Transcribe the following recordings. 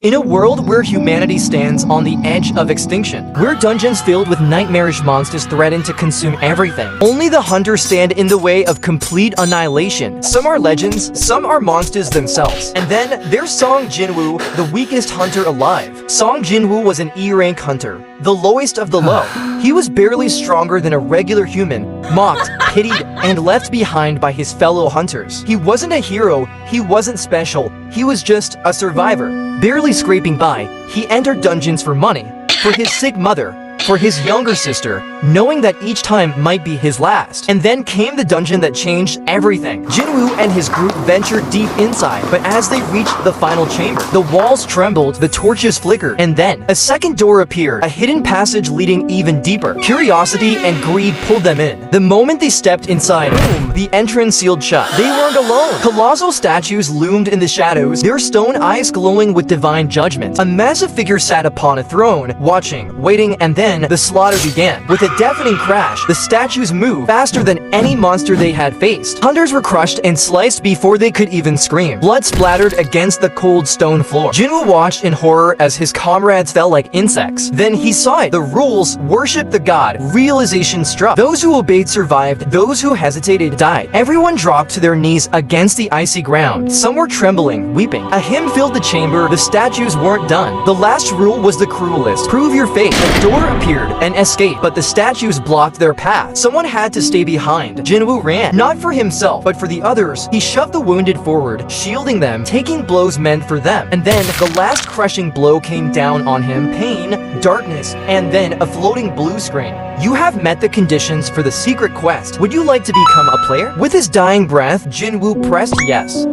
In a world where humanity stands on the edge of extinction, where dungeons filled with nightmarish monsters threaten to consume everything, only the hunters stand in the way of complete annihilation. Some are legends, some are monsters themselves. And then there's Sung Jin-Woo, the weakest hunter alive. Sung Jin-Woo was an E-rank hunter, the lowest of the low. He was barely stronger than a regular human, mocked, pitied, and left behind by his fellow hunters. He wasn't a hero, he wasn't special, he was just a survivor. Barely scraping by, he entered dungeons for money, for his sick mother, for his younger sister, knowing that each time might be his last. And then came the dungeon that changed everything. Jin-Woo and his group ventured deep inside, but as they reached the final chamber, the walls trembled, the torches flickered, and then a second door appeared, a hidden passage leading even deeper. Curiosity and greed pulled them in. The moment they stepped inside, boom, the entrance sealed shut. They weren't alone. Colossal statues loomed in the shadows, their stone eyes glowing with divine judgment. A massive figure sat upon a throne, watching, waiting, and then the slaughter began. With a deafening crash, the statues moved faster than any monster they had faced. Hunters were crushed and sliced before they could even scream. Blood splattered against the cold stone floor. Jin-Woo watched in horror as his comrades fell like insects. Then he saw it. The rules: worship the god. Realization struck. Those who obeyed survived. Those who hesitated died. Everyone dropped to their knees against the icy ground. Some were trembling, weeping. A hymn filled the chamber. The statues weren't done. The last rule was the cruelest. Prove your faith. A door appeared and escaped, but the statues blocked their path. Someone had to stay behind. Jin-Woo ran, not for himself, but for the others. He shoved the wounded forward, shielding them, taking blows meant for them. And then the last crushing blow came down on him. Pain, darkness, and then a floating blue screen. You have met the conditions for the secret quest. Would you like to become a player? With his dying breath, Jin-Woo pressed yes.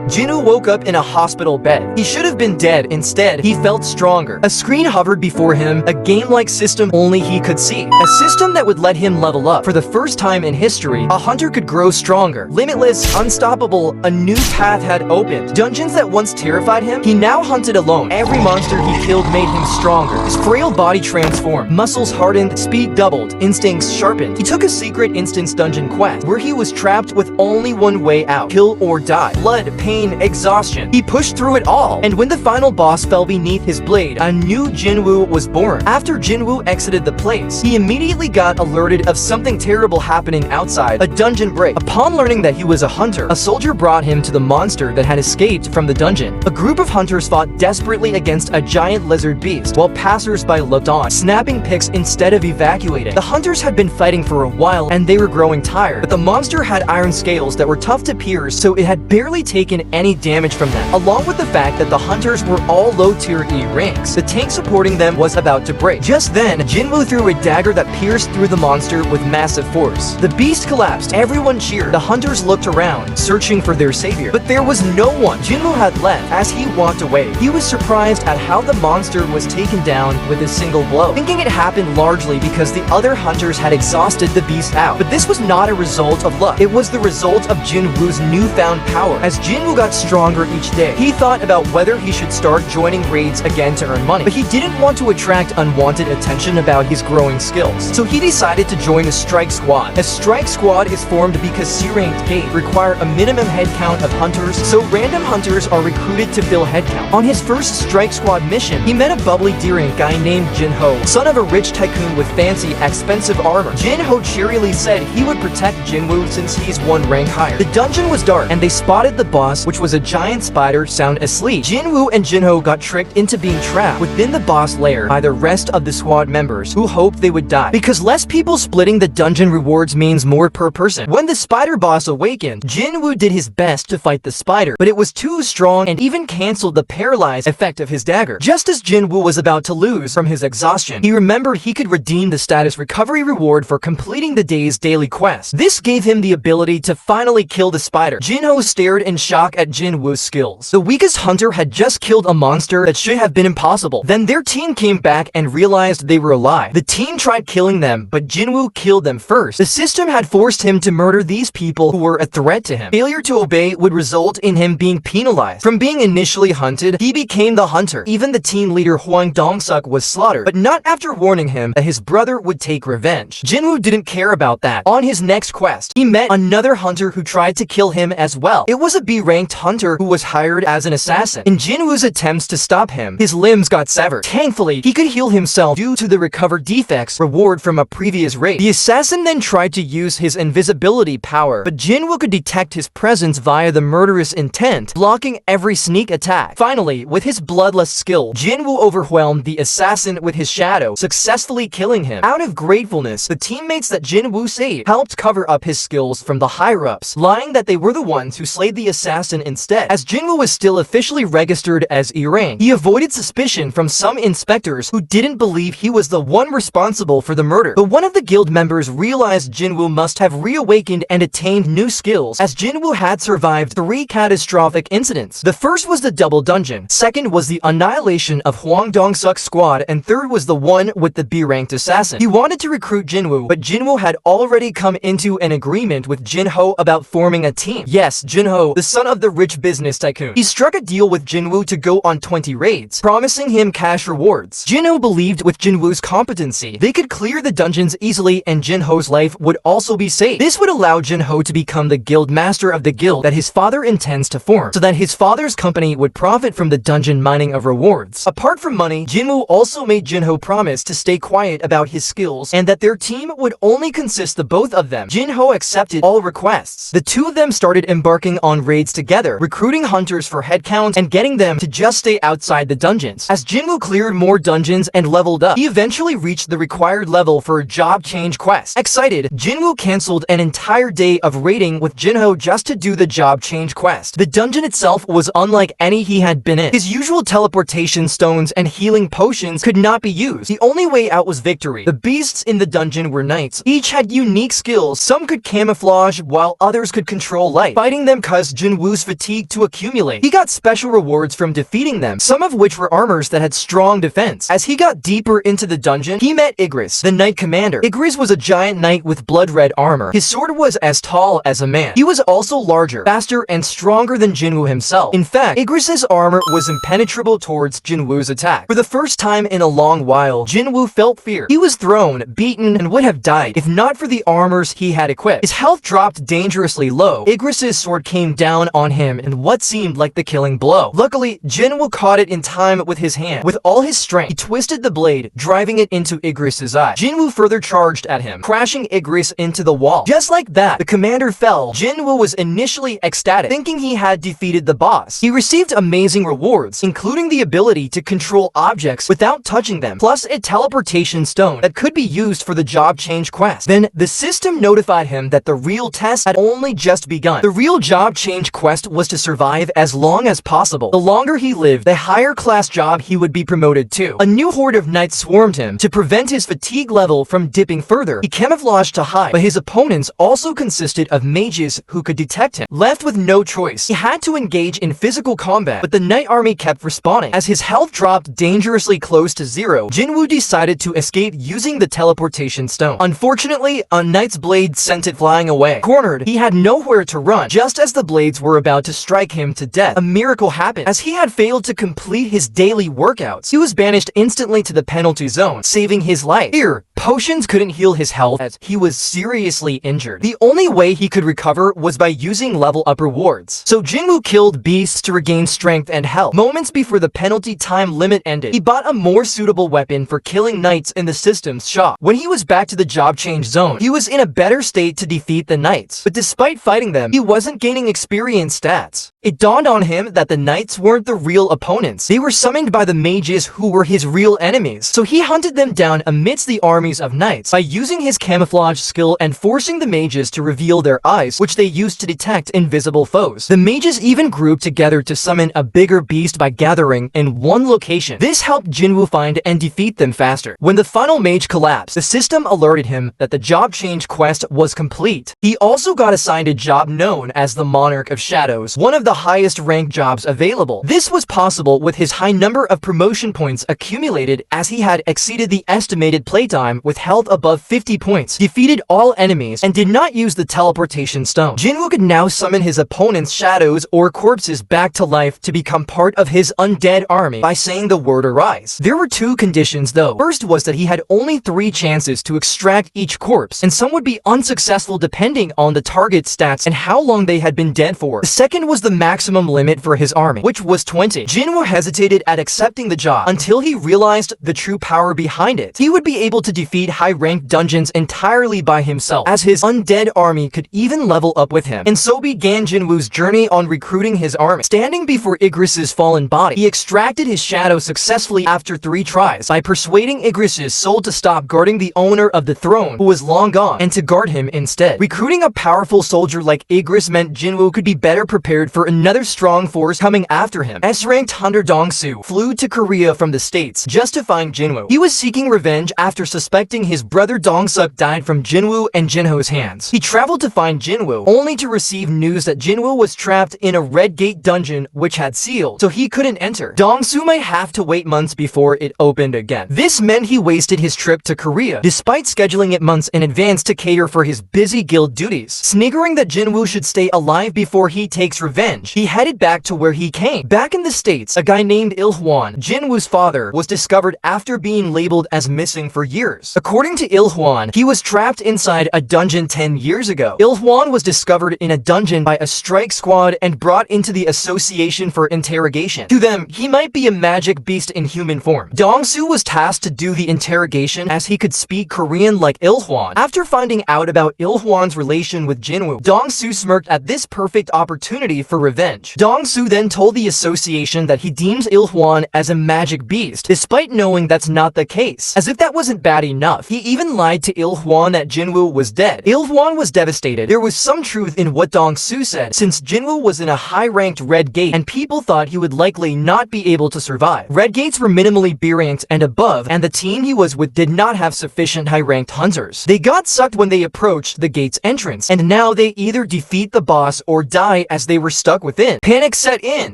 Jin-Woo woke up in a hospital bed. He should have been dead. Instead, he felt stronger. A screen hovered before him, a game-like system only he could see. A system that would let him level up. For the first time in history, a hunter could grow stronger. Limitless, unstoppable, a new path had opened. Dungeons that once terrified him, he now hunted alone. Every monster he killed made him stronger. His frail body transformed. Muscles hardened, speed doubled, instincts sharpened. He took a secret instance dungeon quest, where he was trapped with only one way out: kill or die. Blood, pain, exhaustion. He pushed through it all, and when the final boss fell beneath his blade, a new Jin-Woo was born. After Jin-Woo exited the place, he immediately got alerted of something terrible happening outside, a dungeon break. Upon learning that he was a hunter, a soldier brought him to the monster that had escaped from the dungeon. A group of hunters fought desperately against a giant lizard beast, while passers-by looked on, snapping pics instead of evacuating. The hunters had been fighting for a while, and they were growing tired, but the monster had iron scales that were tough to pierce, so it had barely taken any damage from them. Along with the fact that the hunters were all low-tier E ranks, the tank supporting them was about to break. Just then, Jin-Woo threw a dagger that pierced through the monster with massive force. The beast collapsed. Everyone cheered. The hunters looked around, searching for their savior, but there was no one. Jin-Woo had left. As he walked away, he was surprised at how the monster was taken down with a single blow, thinking it happened largely because the other hunters had exhausted the beast out. But this was not a result of luck. It was the result of Jin-Woo's newfound power. As Jin-Woo got stronger each day, he thought about whether he should start joining raids again to earn money, but he didn't want to attract unwanted attention about his growing skills, so he decided to join a strike squad. A strike squad is formed because C-ranked raids require a minimum head count of hunters, so random hunters are recruited to fill head count. On his first strike squad mission, he met a bubbly daring guy named Jin-Ho, son of a rich tycoon with fancy, expensive armor. Jin-Ho cheerily said he would protect Jin-Woo since he's one rank higher. The dungeon was dark, and they spotted the boss, which was a giant spider sound asleep. Jin-Woo and Jin-Ho got tricked into being trapped within the boss lair by the rest of the squad members who hoped they would die, because less people splitting the dungeon rewards means more per person. When the spider boss awakened, Jin-Woo did his best to fight the spider, but it was too strong and even canceled the paralyzed effect of his dagger. Just as Jin-Woo was about to lose from his exhaustion, he remembered he could redeem the status recovery reward for completing the day's daily quest. This gave him the ability to finally kill the spider. Jin-Ho stared in shock at Jin-Woo's skills. The weakest hunter had just killed a monster that should have been impossible. Then their team came back and realized they were alive. The team tried killing them, but Jin-Woo killed them first. The system had forced him to murder these people who were a threat to him. Failure to obey would result in him being penalized. From being initially hunted, he became the hunter. Even the team leader Hwang Dong-suk was slaughtered, but not after warning him that his brother would take revenge. Jin-Woo didn't care about that. On his next quest, he met another hunter who tried to kill him as well. It was a B rank ranked hunter who was hired as an assassin. In Jin-Woo's attempts to stop him, his limbs got severed. Thankfully, he could heal himself due to the recovered defects reward from a previous raid. The assassin then tried to use his invisibility power, but Jin-Woo could detect his presence via the murderous intent, blocking every sneak attack. Finally, with his bloodlust skill, Jin-Woo overwhelmed the assassin with his shadow, successfully killing him. Out of gratefulness, the teammates that Jin-Woo saved helped cover up his skills from the higher-ups, lying that they were the ones who slayed the assassin instead. As Jin-Woo was still officially registered as E-rank, he avoided suspicion from some inspectors who didn't believe he was the one responsible for the murder. But one of the guild members realized Jin-Woo must have reawakened and attained new skills, as Jin-Woo had survived 3 catastrophic incidents. The first was the double dungeon, second was the annihilation of Hwang Dong-suk's squad, and third was the one with the B-ranked assassin. He wanted to recruit Jin-Woo, but Jin-Woo had already come into an agreement with Jin-Ho about forming a team. Yes, Jin-Ho, the son of the rich business tycoon. He struck a deal with Jin-Woo to go on 20 raids, promising him cash rewards. Jin-Ho believed with Jin-Woo's competency, they could clear the dungeons easily and Jin-Ho's life would also be safe. This would allow Jin-Ho to become the guild master of the guild that his father intends to form, so that his father's company would profit from the dungeon mining of rewards. Apart from money, Jin-Woo also made Jin-Ho promise to stay quiet about his skills and that their team would only consist of both of them. Jin-Ho accepted all requests. The two of them started embarking on raids together, recruiting hunters for headcounts and getting them to just stay outside the dungeons. As Jin-Woo cleared more dungeons and leveled up, he eventually reached the required level for a job change quest. Excited, Jin-Woo cancelled an entire day of raiding with Jin-Ho just to do the job change quest. The dungeon itself was unlike any he had been in. His usual teleportation stones and healing potions could not be used. The only way out was victory. The beasts in the dungeon were knights. Each had unique skills. Some could camouflage while others could control light. Fighting them caused Jin-Woo's fatigue to accumulate. He got special rewards from defeating them, some of which were armors that had strong defense. As he got deeper into the dungeon, he met Igris, the knight commander. Igris was a giant knight with blood-red armor. His sword was as tall as a man. He was also larger, faster, and stronger than Jin-Woo himself. In fact, Igris's armor was impenetrable towards Jin-Woo's attack. For the first time in a long while, Jin-Woo felt fear. He was thrown, beaten, and would have died if not for the armors he had equipped. His health dropped dangerously low. Igris's sword came down on him in what seemed like the killing blow. Luckily, Jin-Woo caught it in time with his hand. With all his strength, he twisted the blade, driving it into Igris's eye. Jin-Woo further charged at him, crashing Igris into the wall. Just like that, the commander fell. Jin-Woo was initially ecstatic, thinking he had defeated the boss. He received amazing rewards, including the ability to control objects without touching them, plus a teleportation stone that could be used for the job change quest. Then, the system notified him that the real test had only just begun. The real job change quest was to survive as long as possible. The longer he lived, the higher class job he would be promoted to. A new horde of knights swarmed him. To prevent his fatigue level from dipping further, he camouflaged to hide, but his opponents also consisted of mages who could detect him. Left with no choice, he had to engage in physical combat, but the knight army kept respawning. As his health dropped dangerously close to zero, Jin-Woo decided to escape using the teleportation stone. Unfortunately, a knight's blade sent it flying away. Cornered, he had nowhere to run. Just as the blades were about to strike him to death, a miracle happened. As he had failed to complete his daily workouts, he was banished instantly to the penalty zone, saving his life. Here, potions couldn't heal his health as he was seriously injured. The only way he could recover was by using level up rewards. So Jin-Woo killed beasts to regain strength and health. Moments before the penalty time limit ended, he bought a more suitable weapon for killing knights in the system's shop. When he was back to the job change zone, he was in a better state to defeat the knights. But despite fighting them, he wasn't gaining experience stats. It dawned on him that the knights weren't the real opponents. They were summoned by the mages who were his real enemies. So he hunted them down amidst the armies of knights by using his camouflage skill and forcing the mages to reveal their eyes, which they used to detect invisible foes. The mages even grouped together to summon a bigger beast by gathering in one location. This helped Jin-Woo find and defeat them faster. When the final mage collapsed, the system alerted him that the job change quest was complete. He also got assigned a job known as the Monarch of Shadows, one of the highest ranked jobs available. This was possible with his high number of promotion points accumulated as he had exceeded the estimated playtime time with health above 50 points, defeated all enemies, and did not use the teleportation stone. Jin-Woo could now summon his opponent's shadows or corpses back to life to become part of his undead army by saying the word arise. There were two conditions though. First was that he had only 3 chances to extract each corpse, and some would be unsuccessful depending on the target stats and how long they had been dead for. The second was the maximum limit for his army, which was 20. Jin-Woo hesitated at accepting the job until he realized the true power behind it. He would be able to defeat high-ranked dungeons entirely by himself, as his undead army could even level up with him. And so began Jin-Woo's journey on recruiting his army. Standing before Igris's fallen body, he extracted his shadow successfully after 3 tries by persuading Igris's soul to stop guarding the owner of the throne, who was long gone, and to guard him instead. Recruiting a powerful soldier like Igris meant Jin-Woo could be better prepared for another strong force coming after him. S-ranked hunter Dong-Soo flew to Korea from the States just to find Jin-Woo. He was seeking revenge after suspecting his brother Dong-Suk died from Jin-Woo and Jin-Ho's hands. He traveled to find Jin-Woo, only to receive news that Jin-Woo was trapped in a Red Gate dungeon which had sealed, so he couldn't enter. Dong-Soo might have to wait months before it opened again. This meant he wasted his trip to Korea, despite scheduling it months in advance to cater for his busy guild duties. Sniggering that Jin-Woo should stay alive before he takes revenge, he headed back to where he came. Back in the States, a guy named Il-hwan, Jin-Woo's father, was discovered after being labeled as missing for years. According to Il-hwan, he was trapped inside a dungeon 10 years ago. Il-hwan was discovered in a dungeon by a strike squad and brought into the Association for interrogation. To them, he might be a magic beast in human form. Dong-Soo was tasked to do the interrogation as he could speak Korean like Il-hwan. After finding out about Il-hwan's relation with Jin-Woo, Dong-Soo smirked at this perfect opportunity for revenge. Dong-Soo then told the association that he deems Il-hwan as a magic beast, despite knowing that's not the case. As if that wasn't bad enough, he even lied to Il-hwan that Jin-Woo was dead. Il-hwan was devastated. There was some truth in what Dong-Soo said, since Jin-Woo was in a high-ranked Red Gate and people thought he would likely not be able to survive. Red Gates were minimally B-ranked and above, and the team he was with did not have sufficient high-ranked hunters. They got sucked when they approached the gate's entrance, and now they either defeat the boss or die as they were stuck within. Panic set in.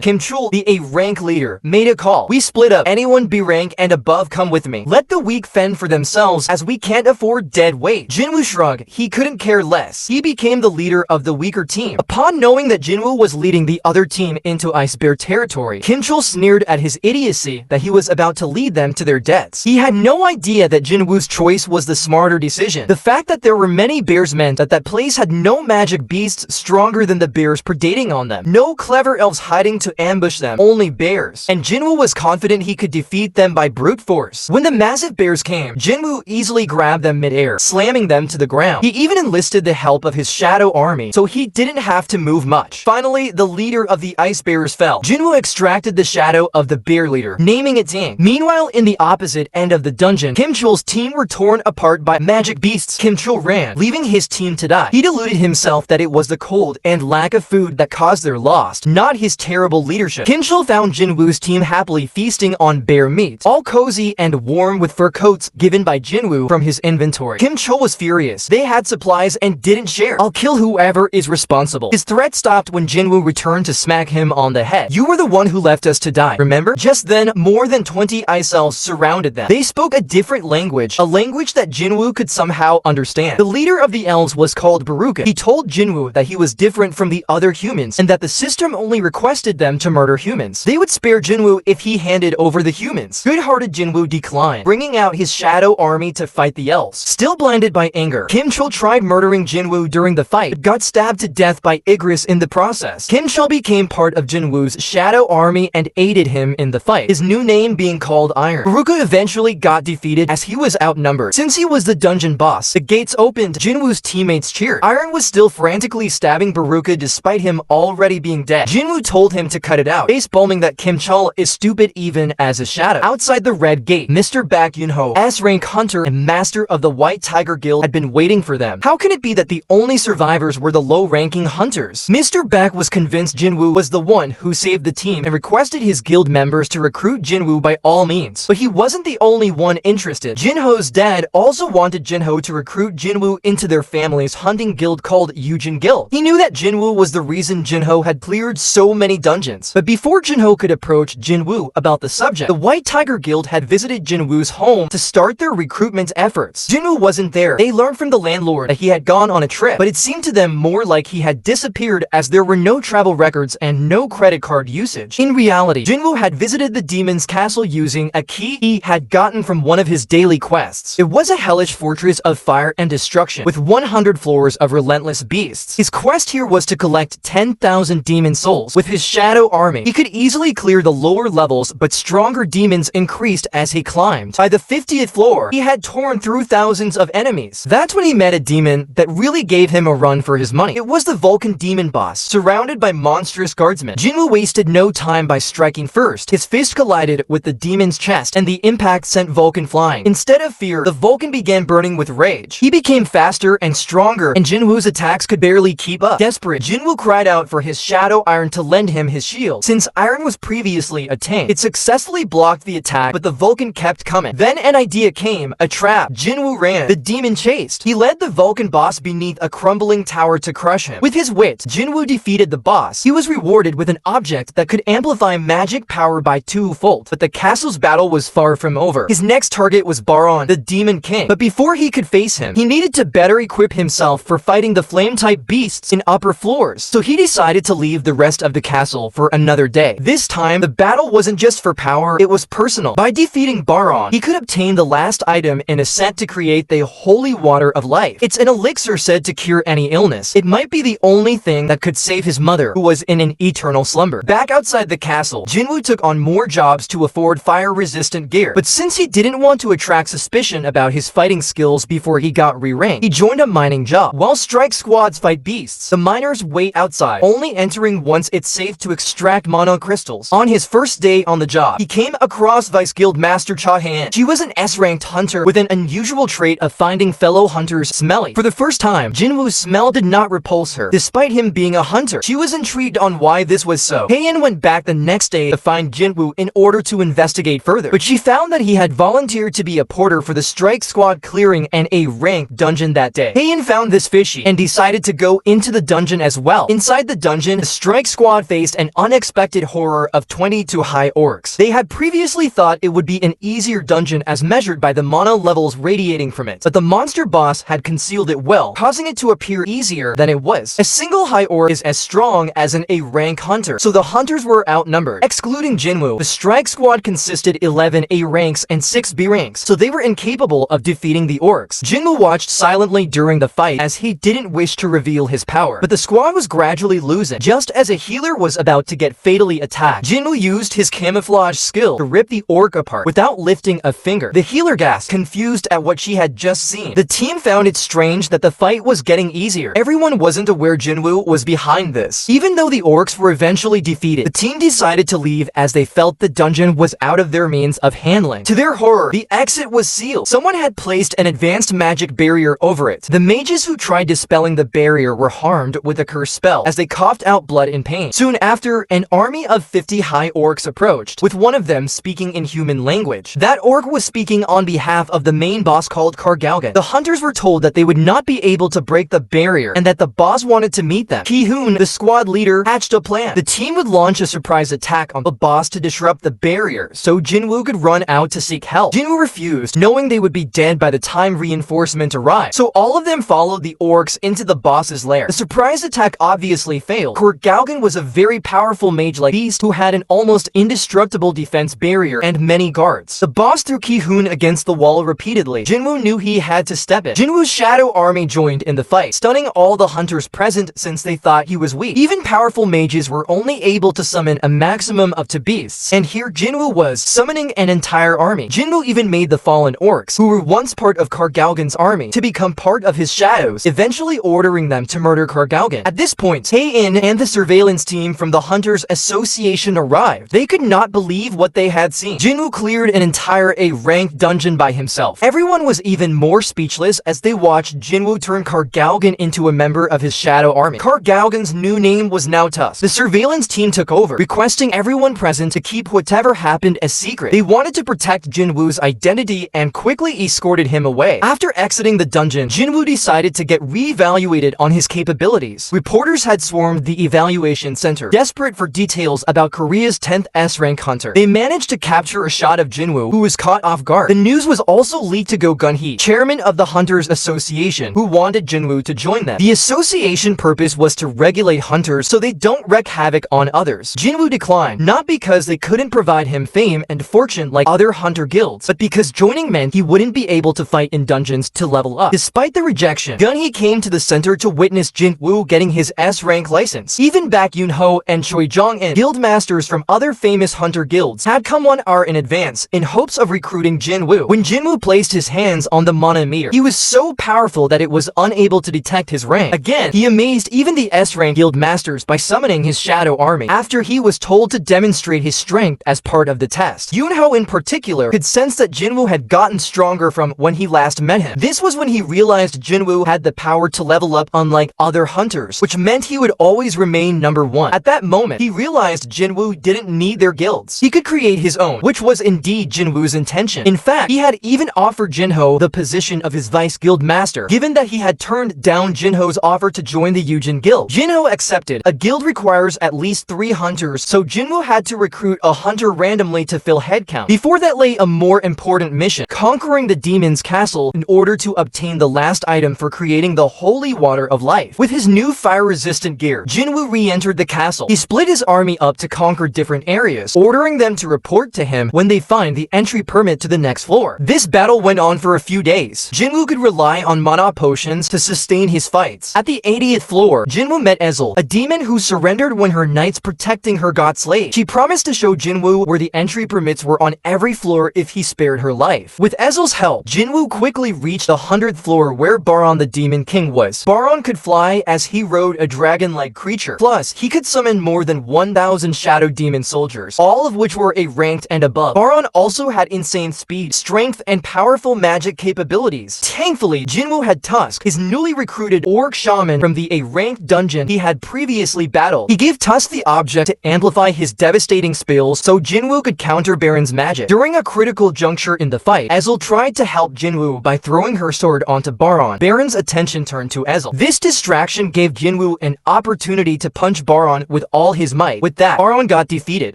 Kim Chul, the A-rank leader, made a call. We split up. Anyone B-rank and above come with me. Let the weak fend for themselves as we can't afford dead weight. Jin-Woo shrugged. He couldn't care less. He became the leader of the weaker team. Upon knowing that Jin-Woo was leading the other team into Ice Bear territory, Kim Chul sneered at his idiocy that he was about to lead them to their deaths. He had no idea that Jin-Woo's choice was the smarter decision. The fact that there were many bears meant that place had no magic beasts stronger than the bears predating on them. No clever elves hiding to ambush them, only bears. And Jin-Woo was confident he could defeat them by brute force. When the massive bears came, Jin-Woo easily grabbed them mid-air, slamming them to the ground. He even enlisted the help of his shadow army, so he didn't have to move much. Finally, the leader of the ice bears fell. Jin-Woo extracted the shadow of the bear leader, naming it Ting. Meanwhile, in the opposite end of the dungeon, Kim Chul's team were torn apart by magic beasts. Kim Chul ran, leaving his team to die. He deluded himself that it was the cold and lack of food that caused their loss, not his terrible leadership. Kim Chul found Jin-Woo's team happily feasting on bear meat, all cozy and warm with fur coats given by Jin-Woo from his inventory. Kim Chul was furious. They had supplies and didn't share. I'll kill whoever is responsible. His threat stopped when Jin-Woo returned to smack him on the head. You were the one who left us to die, remember? Just then, more than 20 ice elves surrounded them. They spoke a different language, a language that Jin-Woo could somehow understand. The leader of the elves was called Baruka. He told Jin-Woo that he was different from the other humans and that the system only requested them to murder humans. They would spare Jin-Woo if he handed over the humans. Good-hearted Jin-Woo declined, bringing out his shadow army to fight the elves. Still blinded by anger, Kim Chul tried murdering Jin-Woo during the fight, but got stabbed to death by Igris in the process. Kim Chul became part of Jin-Woo's shadow army and aided him in the fight, his new name being called Iron. Baruka eventually got defeated as he was outnumbered. Since he was the dungeon boss, the gates opened. Jin-Woo's teammates cheered. Iron was still frantically stabbing Baruka despite him already being dead. Jin-Woo told him to cut it out, face-palming that Kim Chul is stupid even as a shadow. Outside the Red Gate, Mr. Baek Yun-ho, S-rank hunter and master of the White Tiger Guild, had been waiting for them. How can it be that the only survivors were the low-ranking hunters? Mr. Baek was convinced Jin-Woo was the one who saved the team and requested his guild members to recruit Jin-Woo by all means. But he wasn't the only one interested. Jin-Ho's dad also wanted Jin-Ho to recruit Jin-Woo into their family's hunting guild called Yujin Guild. He knew that Jin-Woo was the reason Jin-Ho had cleared so many dungeons. But before Jin-Ho could approach Jin-Woo about the subject, the White Tiger Guild had visited Jin-Woo's home to start their recruitment efforts. Jin-Woo wasn't there. They learned from the landlord that he had gone on a trip, but it seemed to them more like he had disappeared as there were no travel records and no credit card usage. In reality, Jin-Woo had visited the demon's castle using a key he had gotten from one of his daily quests. It was a hellish fortress of fire and destruction with 100 floors of relentless beasts. His quest here was to collect 10,000 demon souls. With his shadow army, he could easily clear the lower levels, but stronger demons increased as he climbed. By the 50th floor, he had torn through thousands of enemies. That's when he met a demon that really gave him a run for his money. It was the Vulcan demon boss, surrounded by monstrous guardsmen. Jin-Woo wasted no time by striking first. His fist collided with the demon's chest, and the impact sent Vulcan flying. Instead of fear, the Vulcan began burning with rage. He became faster and stronger, and Jin-Woo's attacks could barely keep up. Desperate, Jin-Woo cried out for his shadow iron to lend him his shield. Since iron was previously attained, it successfully blocked the attack, but the Vulcan kept coming. Then an idea came, a trap. Jin-Woo ran. The demon chased. He led the Vulcan boss beneath a crumbling tower to crush him. With his wit, Jin-Woo defeated the boss. He was rewarded with an object that could amplify magic power by 2-fold, but the castle's battle was far from over. His next target was Baron, the demon king. But before he could face him, he needed to better equip himself for fighting the flame-type beasts in upper floors. So he decided to leave the rest of the castle for another day. This time, the battle wasn't just for power, it was personal. By defeating Baron, he could obtain the last item in a set to create the holy water of life. It's an elixir said to cure any illness. It might be the only thing that could save his mother, who was in an eternal slumber. Back outside the castle, Jin-Woo took on more jobs to afford fire-resistant gear. But since he didn't want to attract suspicion about his fighting skills before he got re-ranked, he joined a mining job. While strike squads fight beasts, the miners wait outside, only entering once it's safe to extract mono crystals. On his first day on the job, he came across Vice Guild Master Cha Han. She was an S-ranked hunter with an unusual trait of finding fellow hunters smelly. For the first time, Jin-Woo's smell did not repulse her, despite him being a hunter. She was intrigued on why this was so. Heian went back the next day to find Jin-Woo in order to investigate further, but she found that he had volunteered to be a porter for the strike squad clearing and a ranked dungeon that day. Heian found this fishy and decided to go into the dungeon as well. Inside the dungeon, the strike squad faced an unexpected horror of 22 high orcs. They had previously thought it would be an easier dungeon as measured by the mono levels radiating from it, but the monster boss had concealed it well, causing it to appear easier than it was. A single high orc is as strong as an A-rank hunter, so the hunters were outnumbered. Excluding Jin-Woo, the strike squad consisted 11 A ranks and 6 B ranks, so they were incapable of defeating the orcs. Jin-Woo watched silently during the fight as he didn't wish to reveal his power, but the squad was gradually losing. Just as a healer was about to get fatally attacked, Jin-Woo used his camouflage skill to rip the orc apart without lifting a finger. The healer gasped, confused at what she had just seen. The team found it strange that the fight was getting easier. Everyone wasn't aware Jin-Woo was behind this. Even though the orcs were eventually defeated, the team decided to leave as they felt the dungeon was out of their means of handling. To their horror, the exit was sealed. Someone had placed an advanced magic barrier over it. The mages who tried dispelling the barrier were harmed with a curse spell as they coughed out blood in pain. Soon after, an army of 50 high orcs approached, with one of them speaking in human language. That orc was speaking on behalf of the main boss called Kargalgan. The hunters were told that they would not be able to break the barrier and that the boss wanted to meet them. Ki-hoon, the squad leader, hatched a plan. The team would launch a surprise attack on the boss to disrupt the barrier so Jin-Woo could run out to seek help. Jin-Woo refused, knowing they would be dead by the time reinforcement arrived. So all of them followed the orcs into the boss's lair. The surprise attack obviously failed. Kargalgan was a very powerful mage-like beast who had an almost indestructible defense barrier and many guards. The boss threw Ki-hoon against the wall repeatedly. Jin-Woo knew he had to step in. Jin-Woo's shadow army joined in the fight, stunning all the hunters present since they thought he was weak. Even powerful mages were only able to summon a maximum of 2 beasts, and here Jin-Woo was summoning an entire army. Jin-Woo even made the fallen orcs, who were once part of Kargalgan's army, to become part of his shadows, eventually ordering them to murder Kargalgan. At this point, Heian and the surveillance team from the Hunters Association arrived. They could not believe what they had seen. Jin-Woo cleared an entire A-ranked dungeon by himself. Everyone was even more speechless as they watched Jin-Woo turn Kargalgan into a member of his shadow army. Kargalgan's new name was now Tusk. The surveillance team took over, requesting everyone present to keep whatever happened a secret. They wanted to protect Jin-Woo's identity and quickly escorted him away. After exiting the dungeon, Jin-Woo decided to get re-evaluated on his capabilities. Reporters had swarmed the evaluation center, desperate for details about Korea's 10th S-rank hunter. They managed to capture a shot of Jin-Woo, who was caught off guard. The news was was also leaked to Go Gun-hee, chairman of the Hunters Association, who wanted Jin-Woo to join them. The association purpose was to regulate hunters so they don't wreak havoc on others. Jin-Woo declined, not because they couldn't provide him fame and fortune like other hunter guilds, but because joining meant he wouldn't be able to fight in dungeons to level up. Despite the rejection, Gun-hee came to the center to witness Jin-Woo getting his S-rank license. Even Baek Yoon-ho and Choi Jong-in, guild masters from other famous hunter guilds, had come 1 hour in advance in hopes of recruiting Jin-Woo. When Jin-Woo placed his hands on the mana mirror, he was so powerful that it was unable to detect his rank. Again, he amazed even the S-rank guild masters by summoning his shadow army after he was told to demonstrate his strength as part of the test. Yoon-ho in particular could sense that Jin-Woo had gotten stronger from when he last met him. This was when he realized Jin-Woo had the power to level up unlike other hunters, which meant he would always remain number 1. At that moment, he realized Jin-Woo didn't need their guilds. He could create his own, which was indeed Jin-Woo's intention. In fact, he had even offered Jin-ho the position of his vice guild master, given that he had turned down Jin-ho's offer to join the Yujin guild. Jin-ho accepted. A guild requires at least 3 hunters, so Jin-Woo had to recruit a hunter randomly to fill headcount. Before that lay a more important mission, conquering the demon's castle in order to obtain the last item for creating the holy water of life. With his new fire-resistant gear, Jin-Woo re-entered the castle. He split his army up to conquer different areas, ordering them to report to him when they find the entry permit to the next floor. This battle went on for a few days. Jin-Woo could rely on mana potions to sustain his fights. At the 80th floor, Jin-Woo met Ezel, a demon who surrendered when her knights protecting her got slayed. She promised to show Jin-Woo where the entry permits were on every floor if he spared her life. With Ezel's help, Jin-Woo quickly reached the 100th floor where Baron the Demon King was. Baron could fly as he rode a dragon-like creature. Plus, he could summon more than 1,000 shadow demon soldiers, all of which were a ranked and above. Baron also had insane speed, strength, and powerful magic capabilities. Thankfully, Jin-Woo had Tusk, his newly recruited orc shaman from the A-ranked dungeon he had previously battled. He gave Tusk the object to amplify his devastating spells so Jin-Woo could counter Baron's magic. During a critical juncture in the fight, Ezel tried to help Jin-Woo by throwing her sword onto Baron. Baron's attention turned to Ezel. This distraction gave Jin-Woo an opportunity to punch Baron with all his might. With that, Baron got defeated.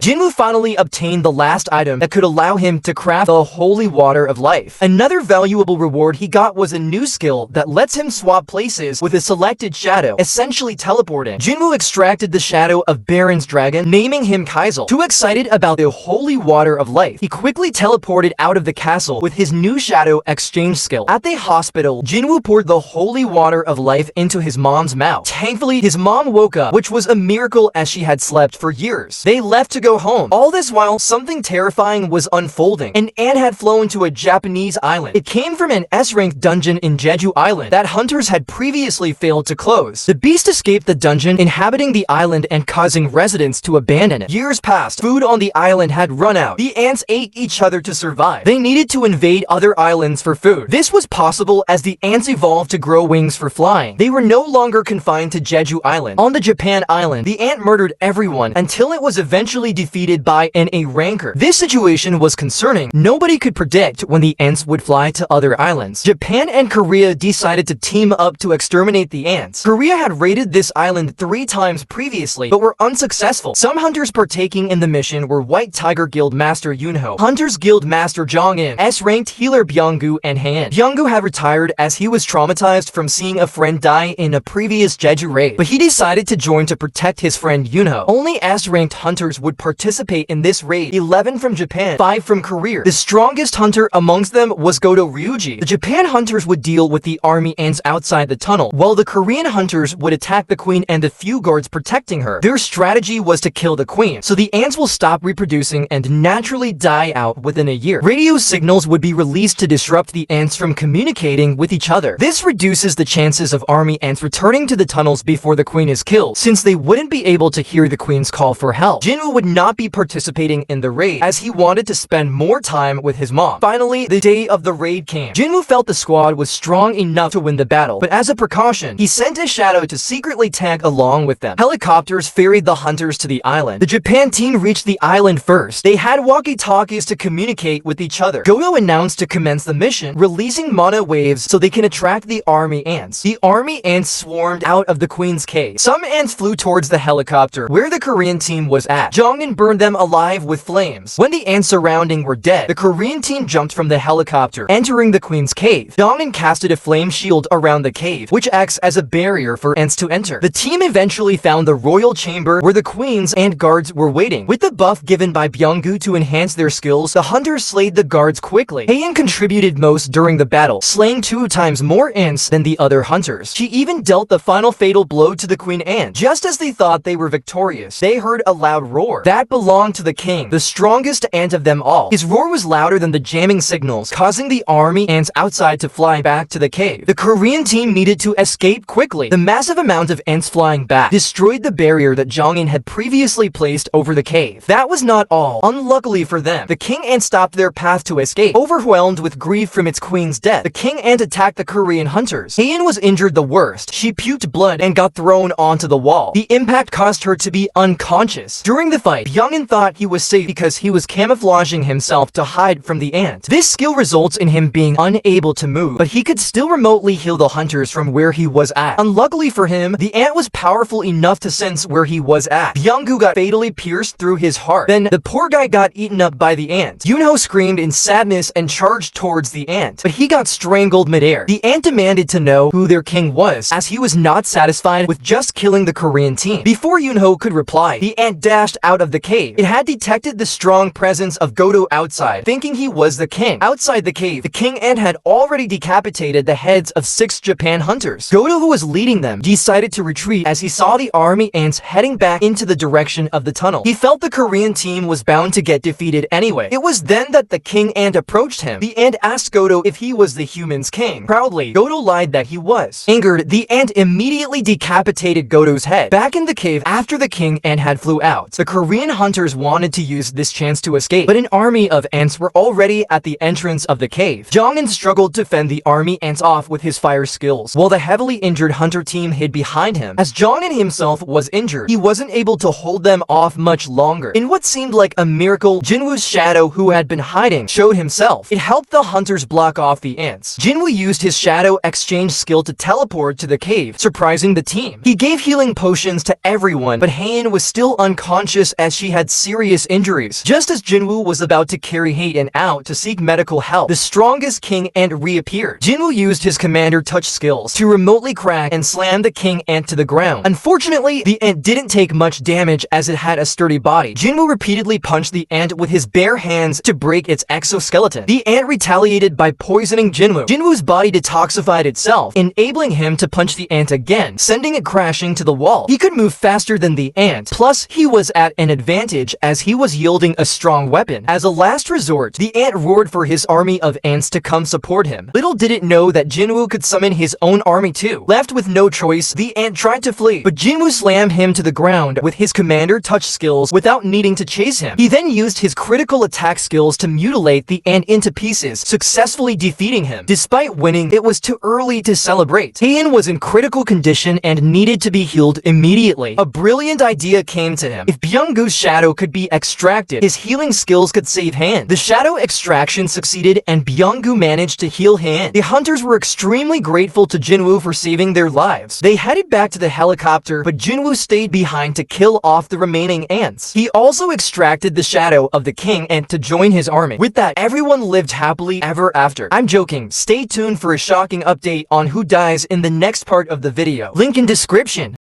Jin-Woo finally obtained the last item that could allow him to craft the holy water of life. Another valuable reward he got was a new skill that lets him swap places with a selected shadow, essentially teleporting. Jin-Woo extracted the shadow of Baron's dragon, naming him Kaizel. Too excited about the holy water of life, he quickly teleported out of the castle with his new shadow exchange skill. At the hospital, Jin-Woo poured the holy water of life into his mom's mouth. Thankfully, his mom woke up, which was a miracle as she had slept for years. They left to go home. All this while, something terrifying was unfolding. An ant had flown to a Japanese island. It came from an S-ranked dungeon in Jeju Island that hunters had previously failed to close. The beast escaped the dungeon, inhabiting the island and causing residents to abandon it. Years passed. Food on the island had run out. The ants ate each other to survive. They needed to invade other islands for food. This was possible as the ants evolved to grow wings for flying. They were no longer confined to Jeju Island. On the Japan Island, the ant murdered everyone until it was eventually defeated by an A-ranker. This situation was concerning. Nobody could predict when the ants would fly to other islands. Japan and Korea decided to team up to exterminate the ants. Korea had raided this island 3 times previously, but were unsuccessful. Some hunters partaking in the mission were White Tiger Guild Master Yoonho, Hunters Guild Master Jong-in, S-ranked healer Byung-gu, and Han. Byung-gu had retired as he was traumatized from seeing a friend die in a previous Jeju raid, but he decided to join to protect his friend Yoonho. Only S-ranked hunters would participate in this raid, 11 from Japan, 5 from Korea. The strongest hunter amongst them was Goto Ryuji. The Japan hunters would deal with the army ants outside the tunnel, while the Korean hunters would attack the queen and the few guards protecting her. Their strategy was to kill the queen, so the ants will stop reproducing and naturally die out within a year. Radio signals would be released to disrupt the ants from communicating with each other. This reduces the chances of army ants returning to the tunnels before the queen is killed, since they wouldn't be able to hear the queen's call for help. Jin-Woo would not be participating in the raid, as he wanted to spend more time with his mom. Finally, the day of the raid came. Jin-Woo felt the squad was strong enough to win the battle, but as a precaution, he sent a shadow to secretly tag along with them. Helicopters ferried the hunters to the island. The Japan team reached the island first. They had walkie-talkies to communicate with each other. Goto announced to commence the mission, releasing mana waves so they can attract the army ants. The army ants swarmed out of the queen's cave. Some ants flew towards the helicopter, where the Korean team was at. Jong-in burned them alive with flames. When the ants surrounding were dead, the Korean team jumped jumped from the helicopter, entering the queen's cave. Dongin casted a flame shield around the cave, which acts as a barrier for ants to enter. The team eventually found the royal chamber where the queens and guards were waiting. With the buff given by Byung-gu to enhance their skills, the hunters slayed the guards quickly. Haein contributed most during the battle, slaying 2 times more ants than the other hunters. She even dealt the final fatal blow to the queen ant. Just as they thought they were victorious, they heard a loud roar. That belonged to the king, the strongest ant of them all. His roar was louder than the jamming signals, causing the army ants outside to fly back to the cave. The Korean team needed to escape quickly. The massive amount of ants flying back destroyed the barrier that Jongin had previously placed over the cave. That was not all. Unluckily for them, the king ant stopped their path to escape. Overwhelmed with grief from its queen's death, the king ant attacked the Korean hunters. Haein was injured the worst. She puked blood and got thrown onto the wall. The impact caused her to be unconscious. During the fight, Byung-in thought he was safe because he was camouflaging himself to hide from the ant. This skill results in him being unable to move, but he could still remotely heal the hunters from where he was at. Unluckily for him, the ant was powerful enough to sense where he was at. Byung-gu got fatally pierced through his heart. Then, the poor guy got eaten up by the ant. Yoonho screamed in sadness and charged towards the ant, but he got strangled midair. The ant demanded to know who their king was, as he was not satisfied with just killing the Korean team. Before Yoonho could reply, the ant dashed out of the cave. It had detected the strong presence of Goto outside, thinking he was the king. Outside the cave, the king ant had already decapitated the heads of 6 Japan hunters. Goto, who was leading them, decided to retreat as he saw the army ants heading back into the direction of the tunnel. He felt the Korean team was bound to get defeated anyway. It was then that the king ant approached him. The ant asked Goto if he was the humans' king. Proudly, Goto lied that he was. Angered, the ant immediately decapitated Goto's head. Back in the cave, after the king ant had flew out, the Korean hunters wanted to use this chance to escape, but an army of ants were already at the entrance of the cave. Jongin struggled to fend the army ants off with his fire skills, while the heavily injured hunter team hid behind him. As Jongin himself was injured, he wasn't able to hold them off much longer. In what seemed like a miracle, Jin-Woo's shadow, who had been hiding, showed himself. It helped the hunters block off the ants. Jin-Woo used his shadow exchange skill to teleport to the cave, surprising the team. He gave healing potions to everyone, but Haein was still unconscious as she had serious injuries. Just as Jin-Woo was about to carry Haein out to seek medical help, the strongest king ant reappeared. Jin-Woo used his commander touch skills to remotely crack and slam the king ant to the ground. Unfortunately, the ant didn't take much damage as it had a sturdy body. Jin-Woo repeatedly punched the ant with his bare hands to break its exoskeleton. The ant retaliated by poisoning Jin-Woo. Jin-Woo's body detoxified itself, enabling him to punch the ant again, sending it crashing to the wall. He could move faster than the ant, plus he was at an advantage as he was wielding a strong weapon. As a last resort, the ant roared for his army of ants to come support him. Little did it know that Jin-Woo could summon his own army too. Left with no choice, the ant tried to flee, but Jin-Woo slammed him to the ground with his commander touch skills without needing to chase him. He then used his critical attack skills to mutilate the ant into pieces, successfully defeating him. Despite winning, it was too early to celebrate. Haein was in critical condition and needed to be healed immediately. A brilliant idea came to him. If Byung-Gu's shadow could be extracted, his healing skills could save Haein. The shadow extraction succeeded and Byung-Gu managed to heal Haein. The hunters were extremely grateful to Jin-Woo for saving their lives. They headed back to the helicopter, but Jin-Woo stayed behind to kill off the remaining ants. He also extracted the shadow of the king ant to join his army. With that, everyone lived happily ever after. I'm joking. Stay tuned for a shocking update on who dies in the next part of the video. Link in description.